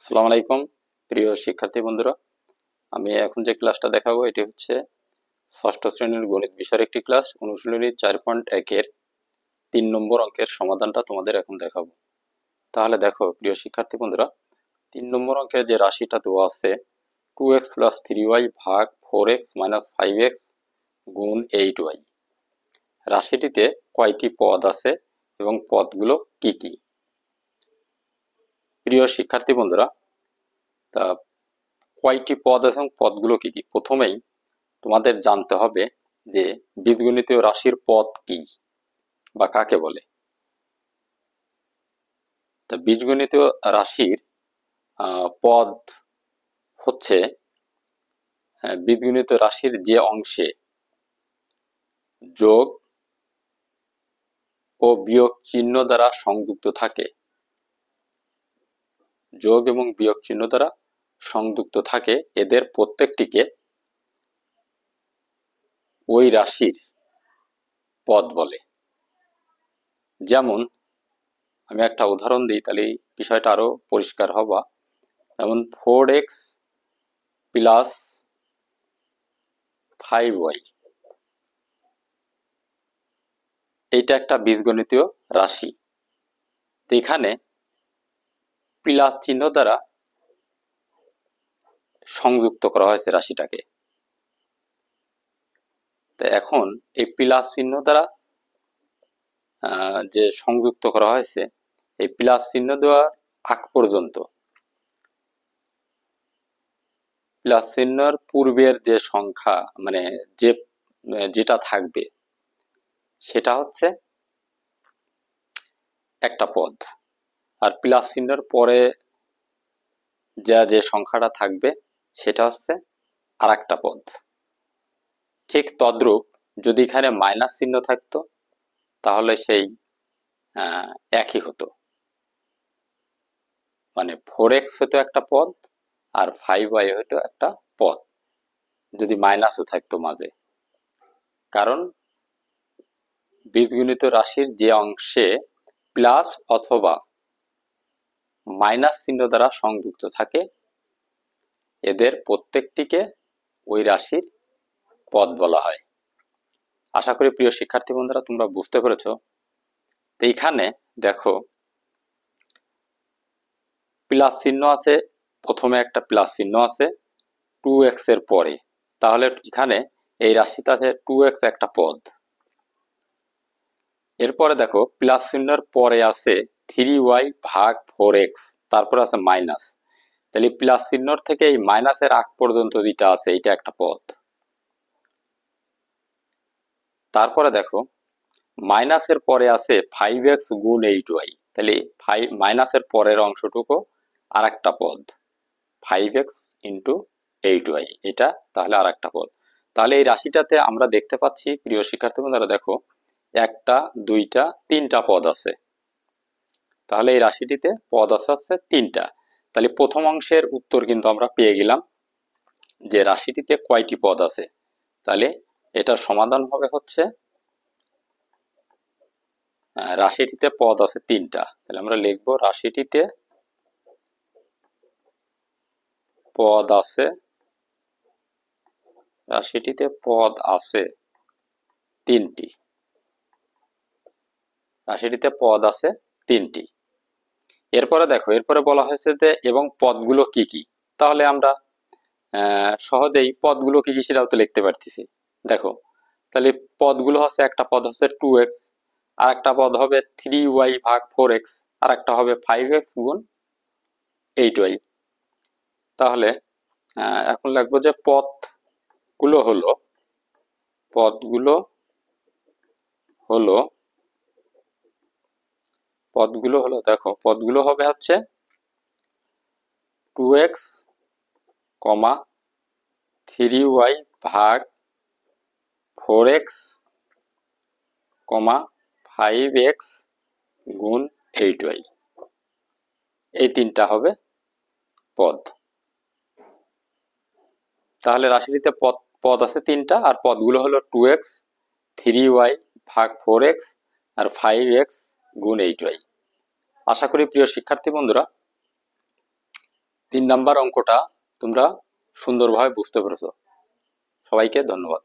আসসালামু আলাইকুম প্রিয় শিক্ষার্থী বন্ধুরা। আমি এখন যে ক্লাসটা দেখাবো এটি হচ্ছে ষষ্ঠ শ্রেণীর গণিত বিষয়ের একটি ক্লাস। অনুশীলনী 4.1 এর 3 নম্বর অঙ্কের সমাধানটা তোমাদের এখন দেখাবো। তাহলে দেখো প্রিয় শিক্ষার্থী বন্ধুরা, 3 নম্বর অঙ্কের যে রাশিটা দেওয়া আছে 2x + 3y ভাগ 4x - 5x গুণ 8y, রাশিটিতে কয়টি পদ আছে এবং পদগুলো কি কি? প্রিয় শিক্ষার্থী বন্ধুরা, তা কয়টি পদ আছে এবং পদগুলো কি কি, প্রথমেই তোমাদের জানতে হবে যে বীজগণিতীয় রাশির পদ কি বা কাকে বলে। তা বীজগণিতীয় রাশির পদ হচ্ছে বীজগণিতীয় রাশির যে অংশে যোগ ও বিয়োগ চিহ্ন দ্বারা সংযুক্ত থাকে, যোগ এবং বিয়োগ চিহ্ন দ্বারা সংযুক্ত থাকে, এদের প্রত্যেকটিকে ওই রাশির পদ বলে। যেমন আমি একটা উদাহরণ দিই, তাহলে বিষয়টা আরো পরিষ্কার হবা। যেমন 4x + 5y, এইটা একটা বীজগণিতীয় রাশি। তো এখানে প্লাস চিহ্ন দ্বারা সংযুক্ত করা হয়েছে রাশিটাকে। তো এখন এই প্লাস চিহ্ন দ্বারা যে সংযুক্ত করা হয়েছে, এই প্লাস চিহ্ন দেওয়ার আগ পর্যন্ত প্লাস চিহ্নের পূর্বের যে সংখ্যা, মানে যে যেটা থাকবে সেটা হচ্ছে একটা পদ, আর প্লাস চিহ্নের পরে যে সংখ্যাটা থাকবে সেটা হচ্ছে আর একটা পদ। ঠিক তদ্রূপ যদি এখানে মাইনাস চিহ্ন থাকতো তাহলে সেই একই হতো, মানে 4x হতো একটা পদ আর 5y হতো একটা পদ, যদি মাইনাসও থাকতো মাঝে। কারণ বীজগণিত রাশির যে অংশে প্লাস অথবা মাইনাস চিহ্ন দ্বারা সংযুক্ত থাকে, এদের প্রত্যেকটিকে ওই রাশির পদ বলা হয়। আশা করি প্রিয় শিক্ষার্থী বন্ধুরা তোমরা বুঝতে পেরেছো। তো এইখানে দেখো প্লাস চিহ্ন আছে, প্রথমে একটা প্লাস চিহ্ন আছে 2x এর পরে, তাহলে এখানে এই রাশিটাতে 2x একটা পদ। এরপরে দেখো প্লাস চিহ্নের পরে আছে 3y ভাগ 4x, তারপর আছে মাইনাস, তাহলে প্লাস চিহ্নর থেকে এই মাইনাসের আগ পর্যন্ত যেটা আছে এটা একটা পদ। তারপরে দেখো মাইনাসের পরে আছে 5x গুণ 8y, তাহলে মাইনাসের পরের অংশটুকু আর একটা পদ, 5x × 8y, এটা তাহলে আর একটা পদ। তাহলে এই রাশিটাতে আমরা দেখতে পাচ্ছি প্রিয় শিক্ষার্থী বন্ধুরা, দেখো একটা, দুইটা, তিনটা পদ আছে। তাহলে এই রাশিটিতে পদ আছে হচ্ছে তিনটা। তাহলে প্রথম অংশের উত্তর কিন্তু আমরা পেয়ে গেলাম যে রাশিটিতে কয়টি পদ আছে। তাহলে এটার সমাধান হবে হচ্ছে রাশিটিতে পদ আছে তিনটা। তাহলে আমরা লিখবো রাশিটিতে পদ আছে, রাশিটিতে পদ আছে তিনটি, রাশিটিতে পদ আছে তিনটি। এরপরে দেখো, এরপরে বলা হয়েছে যে এবং পদগুলো কি কি। তাহলে আমরা সহজেই পদগুলো কি কি সেটাও তো লিখতে পারতেছি। দেখো তাহলে পদগুলো হচ্ছে, একটা পদ হচ্ছে 2x, আর একটা পদ হবে 3y ভাগ 4x, আর একটা হবে 5x গুণ 8y। তাহলে এখন লিখবো যে পদগুলো হলো, পদগুলো হলো পদগুলো হলো দেখো পদগুলো হবে হচ্ছে 2x, 3y ভাগ 4x, 5x গুণ 8y, এই তিনটা হবে পদ। তাহলে রাশিটিতে পদ আছে তিনটা, আর পদগুলো হলো 2x, 3y ভাগ 4x আর 5x গুণ 8y। আশা করি প্রিয় শিক্ষার্থী বন্ধুরা 3 নাম্বার অঙ্কটা তোমরা সুন্দরভাবে বুঝতে পেরেছো। সবাইকে ধন্যবাদ।